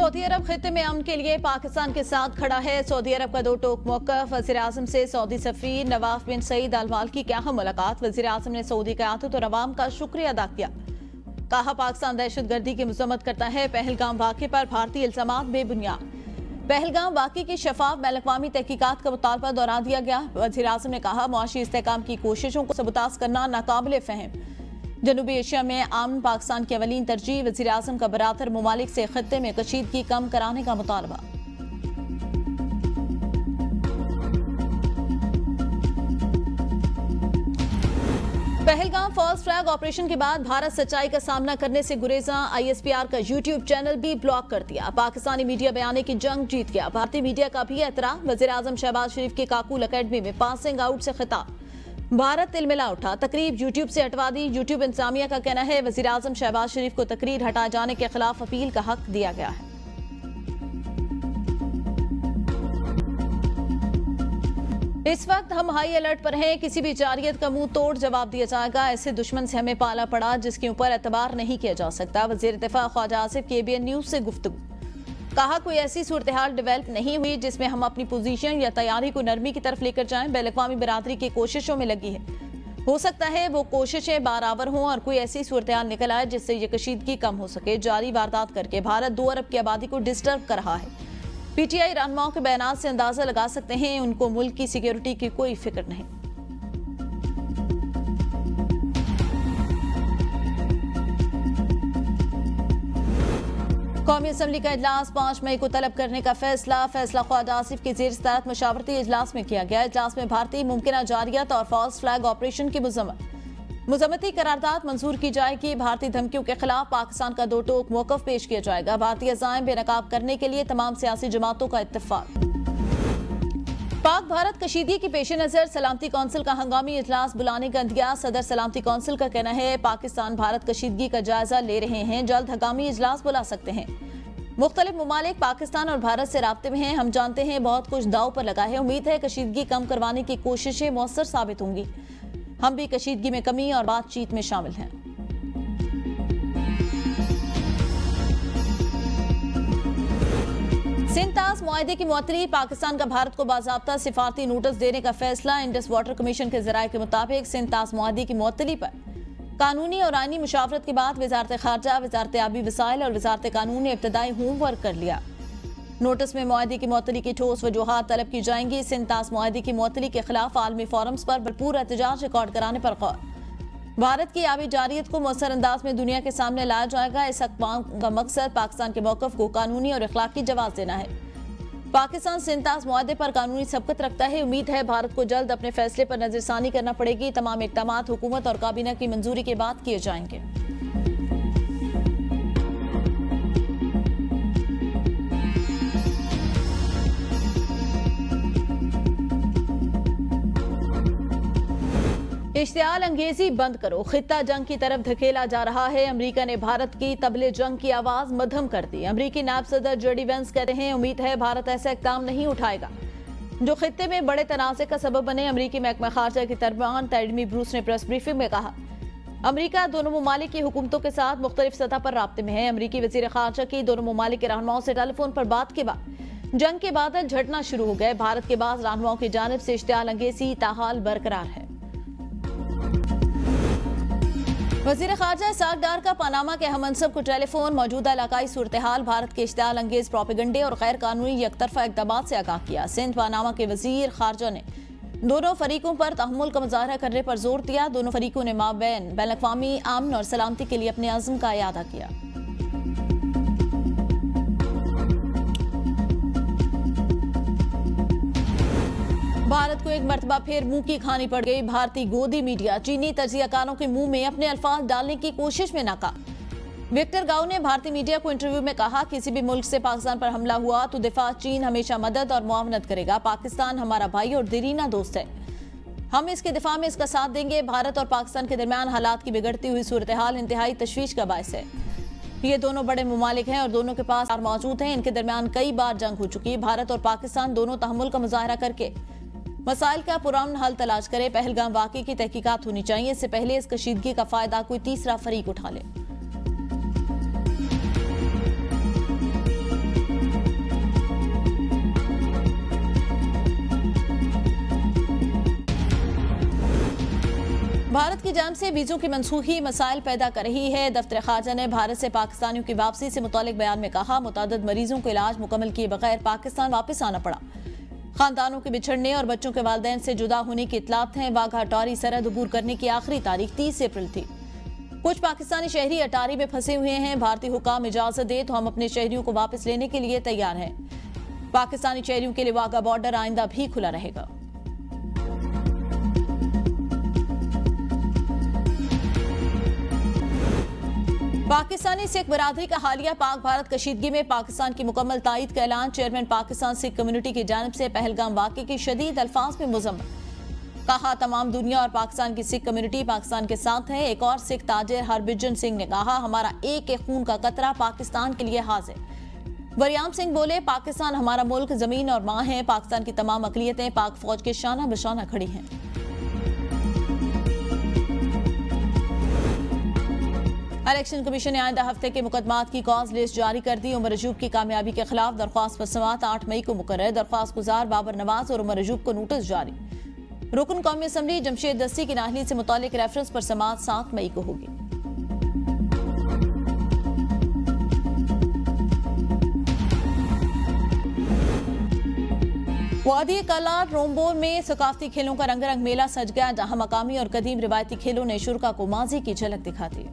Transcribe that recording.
Saudi अरब खित्ते में अमन के लिए पाकिस्तान के साथ खड़ा है। सऊदी अरब का दो टोक मौक़िफ़। वज़ीर आज़म से सऊदी सफ़ीर नवाफ बिन सईद अल मालकी की अहम मुलाकात। वज़ीर आज़म ने सऊदी क़यादत और अवाम का शुक्रिया अदा किया। कहा, पाकिस्तान दहशतगर्दी की मज़म्मत करता है। पहलगाम वाक़े पर भारतीय इल्ज़ामात बेबुनियाद। पहलगाम वाक़े की शफाफ बैनुल-अक़वामी तहक़ीक़ात का मुतालबा दोहरा दिया गया। वज़ीर आज़म ने कहा, मुआशी इस्तेहकाम की कोशिशों को सबूताज़ करना नाकाबिले फ़हम। जनूबी एशिया में आमन पाकिस्तान की अवलीन तरजीह। वज़ीर आज़म का बरातर ममालिक से खित्ते में कशीदगी कम कराने का मुतालबा। पहलगाम फॉल्स फ्लैग ऑपरेशन के बाद भारत सच्चाई का सामना करने से गुरेजा। ISPR का यूट्यूब चैनल भी ब्लॉक कर दिया। पाकिस्तानी मीडिया बयाने की जंग जीत गया। भारतीय मीडिया का भी एतराफ़। वज़ीर आज़म शहबाज शरीफ की काकुल अकेडमी में पासिंग आउट से खिताब। भारत तिलमिला उठा, तकरीब यूट्यूब से हटवा दी। यूट्यूब इंतजामिया का कहना है, वज़ीर आज़म शहबाज शरीफ को तकरीर हटाए जाने के खिलाफ अपील का हक दिया गया है। इस वक्त हम हाई अलर्ट पर हैं। किसी भी जारियत का मुंह तोड़ जवाब दिया जाएगा। ऐसे दुश्मन से हमें पाला पड़ा जिसके ऊपर एतबार नहीं किया जा सकता। वज़ीर दिफा ख्वाजा आसिफ की ABN न्यूज़ से गुफ्तगू। कहा, कोई ऐसी सूरत हाल डेवलप नहीं हुई जिसमें हम अपनी पोजीशन या तैयारी को नरमी की तरफ लेकर जाएं। बैनुल-अक़वामी बिरादरी की कोशिशों में लगी है। हो सकता है वो कोशिशें बारावर हों और कोई ऐसी सूरत हाल निकल आए जिससे ये कशीदगी कम हो सके। जारी वारदात करके भारत 2 अरब की आबादी को डिस्टर्ब कर रहा है। PTI रहनुमाओं के बयानात से अंदाजा लगा सकते हैं उनको मुल्क की सिक्योरिटी की कोई फिक्र नहीं। कौमी असम्बली का इजलास 5 मई को तलब करने का फैसला ख्वाजा आसिफ की ज़ेर सदारत मशावरती इजलास में किया गया। इजलास में भारतीय मुमकिन जारियत और फॉल्स फ्लैग ऑपरेशन की मजम्मती करारदाद मंजूर की जाएगी। भारतीय धमकियों के खिलाफ पाकिस्तान का दो टोक मौक़िफ़ पेश किया जाएगा। भारतीय अज़ाइम बेनकाब करने के लिए तमाम सियासी जमातों का इत्तेफाक। पाक भारत कशीदगी के पेश नज़र सलामती कौंसिल का हंगामी इजलास बुलाने का इंतज़ार। सदर सलामती कौंसिल का कहना है, पाकिस्तान भारत कशीदगी का जायजा ले रहे हैं, जल्द हंगामी इजलास बुला सकते हैं। मुख्तलिफ ममालिक पाकिस्तान और भारत से राब्ते में हैं। हम जानते हैं बहुत कुछ दाव पर लगा है। उम्मीद है कशीदगी कम करवाने की कोशिशें मौसर साबित होंगी। हम भी कशीदगी में कमी और बातचीत में शामिल हैं। सिंध-ताज मुआहदे की मुअत्तली। पाकिस्तान का भारत को बाज़ाब्ता सिफारती नोटिस देने का फैसला। इंडस वाटर कमीशन के ज़राए के मुताबिक सिंध-ताज मुआहदे की मुअत्तली पर कानूनी और आईनी मुशावरत के बाद वज़ारत ख़ारजा, वज़ारत आबी वसाइल और वज़ारत कानून ने इब्तदाई होमवर्क कर लिया। नोटिस में मुआहदे की मुअत्तली की ठोस वजूहात तलब की जाएंगी। सिंध-ताज मुआहदे की मुअत्तली के खिलाफ आलमी फोरम्स पर भरपूर एहतजाज रिकॉर्ड कराने पर गौर। भारत की आबी जारियत को मौसर अंदाज में दुनिया के सामने लाया जाएगा। इस अक़वाम का मकसद पाकिस्तान के मौक़िफ़ को कानूनी और अखलाकी जवाब देना है। पाकिस्तान सिंध-ताज मुआहदे पर कानूनी सबकत रखता है। उम्मीद है भारत को जल्द अपने फैसले पर नजरसानी करना पड़ेगी। तमाम इक़दामात हुकूमत और काबीना की मंजूरी के बाद किए जाएंगे। इश्तियाल अंगेजी बंद करो, खित्ता जंग की तरफ धकेला जा रहा है। अमेरिका ने भारत की तबले जंग की आवाज मध्यम कर दी। अमेरिकी नायब सदर JD Vance कहते हैं, उम्मीद है भारत ऐसा इक़दाम नहीं उठाएगा जो खित्ते में बड़े तनाज़े का सबब बने। अमेरिकी महकमा खारजा की तरजमान टेडमी ब्रूस ने प्रेस ब्रीफिंग में कहा, अमेरिका दोनों ममालिक की हुकूमतों के साथ मुख्तलिफ सतह पर राब्ते में है। अमेरिकी वज़ीर खारजा की दोनों ममालिक के रहनुमाओं से टेलीफोन पर बात के बाद जंग के बादल झटना शुरू हो गए। भारत के बाद रहनुमाओं की जानिब से इश्तियाल अंगेजी ताहाल बरकरार है। वज़ीर खारजा इसाक डार का पनामा के हममनसब को टेलीफोन। मौजूदा इलाकाई सूरत हाल, भारत के इश्तियाल अंगेज प्रोपेगंडे और गैर कानूनी यकतरफा इक़दामात से आगाह किया। सिंध पनामा के वज़ीर खारजा ने दोनों फरीकों पर तहम्मुल का मुजाहरा करने पर जोर दिया। दोनों फरीकों ने माबैन बैनुल-अक़वामी अमन और सलामती के लिए अपने अज़्म का इयादा किया। भारत को एक मरतबा फिर मुंह की खानी पड़ गई। भारतीय गोदी मीडिया चीनी तजियाकारों के मुंह में अपने अल्फाज डालने की कोशिश में नाकाम। विक्टर गाओ ने भारतीय मीडिया को इंटरव्यू में कहा, किसी भी मुल्क से पाकिस्तान पर हमला हुआ तो दिफा चीन हमेशा मदद और मुआवनत करेगा। पाकिस्तान हमारा भाई और दरीना दोस्त है, हम इसके दिफा में इसका साथ देंगे। भारत और पाकिस्तान के दरमियान हालात की बिगड़ती हुई सूरत हाल इंतहाई तशवीश का बायस है। ये दोनों बड़े ममालिक हैं और दोनों के पास मौजूद हैं। इनके दरमियान कई बार जंग हो चुकी है। भारत और पाकिस्तान दोनों तहम्मुल का मुजाहरा करके मसाइल का पुरअमन हल तलाश करे। पहलगाम वाक़े की तहकीकात होनी चाहिए, इससे पहले इस कशीदगी का फायदा कोई तीसरा फरीक उठा ले। जानिब से वीजों की मनसूखी मसाइल पैदा कर रही है। दफ्तर खारजा ने भारत से पाकिस्तानियों की वापसी से मुतालिक बयान में कहा, मुतअद्दिद मरीजों को इलाज मुकम्मल किए बगैर पाकिस्तान वापस आना पड़ा। खानदानों के बिछड़ने और बच्चों के वालिदैन से जुदा होने की इतलात हैं। वाघा अटारी सरहद अबूर करने की आखिरी तारीख 30 अप्रैल थी। कुछ पाकिस्तानी शहरी अटारी में फंसे हुए हैं। भारतीय हुकाम इजाजत दे तो हम अपने शहरियों को वापस लेने के लिए तैयार हैं। पाकिस्तानी शहरियों के लिए वाघा बॉर्डर आइंदा भी खुला रहेगा। पाकिस्तानी सिख बरादरी का हालिया पाक भारत कशीदगी में पाकिस्तान की मुकम्मल तायद का ऐलान। चेयरमैन पाकिस्तान सिख कम्युनिटी की जानिब से पहलगाम वाक़े की शदीद अल्फाज में मुज़म्मत। कहा, तमाम दुनिया और पाकिस्तान की सिख कम्युनिटी पाकिस्तान के साथ है। एक और सिख ताजिर हरबिजन सिंह ने कहा, हमारा एक एक खून का कतरा पाकिस्तान के लिए हाजिर। वरियाम सिंह बोले, पाकिस्तान हमारा मुल्क, जमीन और माँ है। पाकिस्तान की तमाम अक़लियतें पाक फौज के शाना बशाना खड़ी हैं। इलेक्शन कमीशन ने आइंदा हफ्ते के मुकदमात की कॉज लिस्ट जारी कर दी। उमर अजूब की कामयाबी के खिलाफ दरख्वास्त पर समाअत 8 मई को मुकर्रर। दरख्वास्त गुजार बाबर नवाज और उमर अजूब को नोटिस जारी। रुकन कौमी असम्बली जमशेद दस्ती की नाहली से मुतालिक रेफरेंस पर समाअत 7 मई को होगी। वादी कला रोम्बोर में सकाफती खेलों का रंगारंग मेला सज गया, जहां मकामी और कदीम रिवायती खेलों ने शुरा को माजी की झलक दिखा दी।